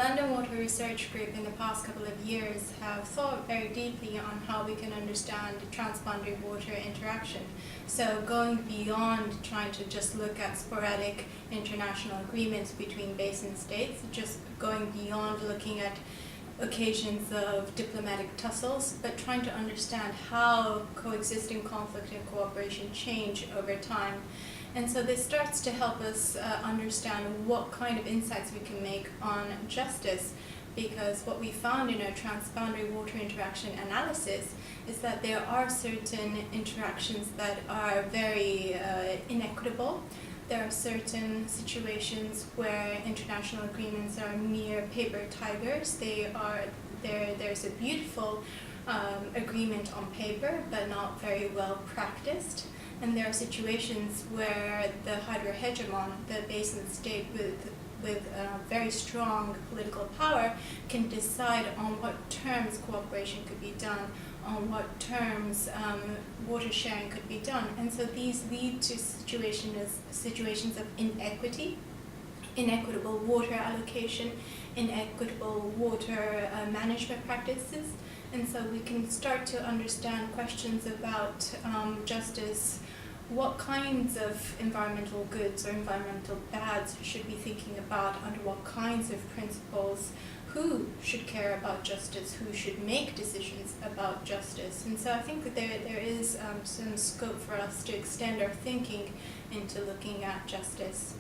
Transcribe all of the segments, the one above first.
London Water Research Group in the past couple of years have thought very deeply on how we can understand transboundary water interaction. So going beyond trying to just look at sporadic international agreements between basin states, just going beyond looking at occasions of diplomatic tussles, but trying to understand how coexisting conflict and cooperation change over time. And so this starts to help us understand what kind of insights we can make on justice, because what we found in our transboundary water interaction analysis is that there are certain interactions that are very inequitable. There are certain situations where international agreements are mere paper tigers. There's a beautiful agreement on paper, but not very well practiced. And there are situations where the Hydro-Hegemony, the basin state with very strong political power, can decide on what terms cooperation could be done, on what terms water sharing could be done. And so these lead to situations of inequity, inequitable water allocation, inequitable water management practices. And so we can start to understand questions about justice. What kinds of environmental goods or environmental bads should we be thinking about, under what kinds of principles, who should care about justice, who should make decisions about justice. And so I think that there is some scope for us to extend our thinking into looking at justice.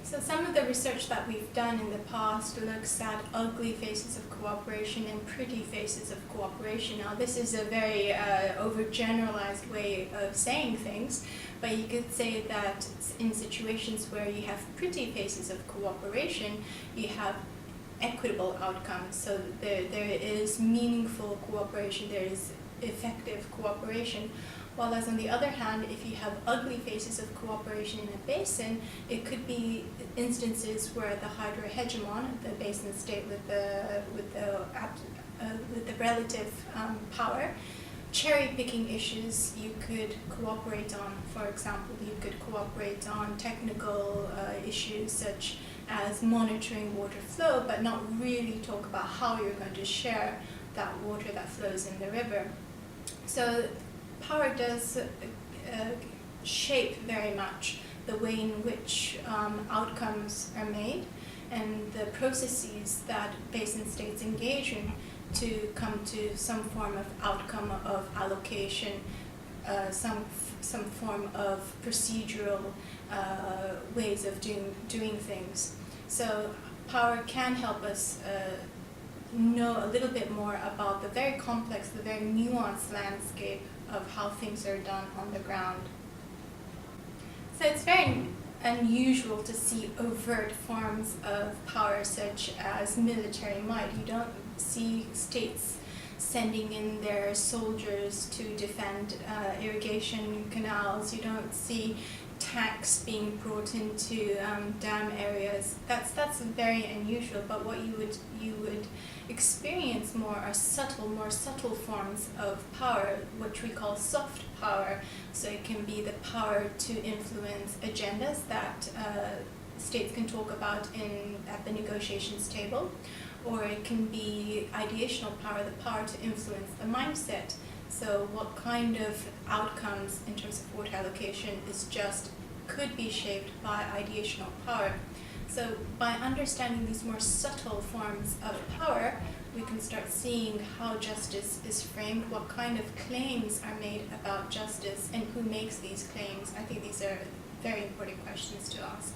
So some of the research that we've done in the past looks at ugly faces of cooperation and pretty faces of cooperation. Now this is a very overgeneralized way of saying things, but you could say that in situations where you have pretty faces of cooperation, you have equitable outcomes. So there is meaningful cooperation, there is effective cooperation. While as on the other hand, if you have ugly faces of cooperation in a basin, it could be instances where the Hydro-Hegemony, the basin state with the relative power, cherry-picking issues you could cooperate on. For example, you could cooperate on technical issues such as monitoring water flow, but not really talk about how you're going to share that water that flows in the river. So power does shape very much the way in which outcomes are made and the processes that basin states engage in to come to some form of outcome of allocation, some form of procedural ways of doing things. So power can help us know a little bit more about the very complex, the very nuanced landscape of how things are done on the ground. So it's very unusual to see overt forms of power such as military might. You don't see states sending in their soldiers to defend irrigation canals. You don't see tanks being brought into dam areas. That's very unusual, but what you would experience more subtle forms of power, which we call soft power. So it can be the power to influence agendas that states can talk about at the negotiations table, or it can be ideational power, the power to influence the mindset. So what kind of outcomes in terms of water allocation could be shaped by ideational power. So by understanding these more subtle forms of power, we can start seeing how justice is framed, what kind of claims are made about justice, and who makes these claims. I think these are very important questions to ask.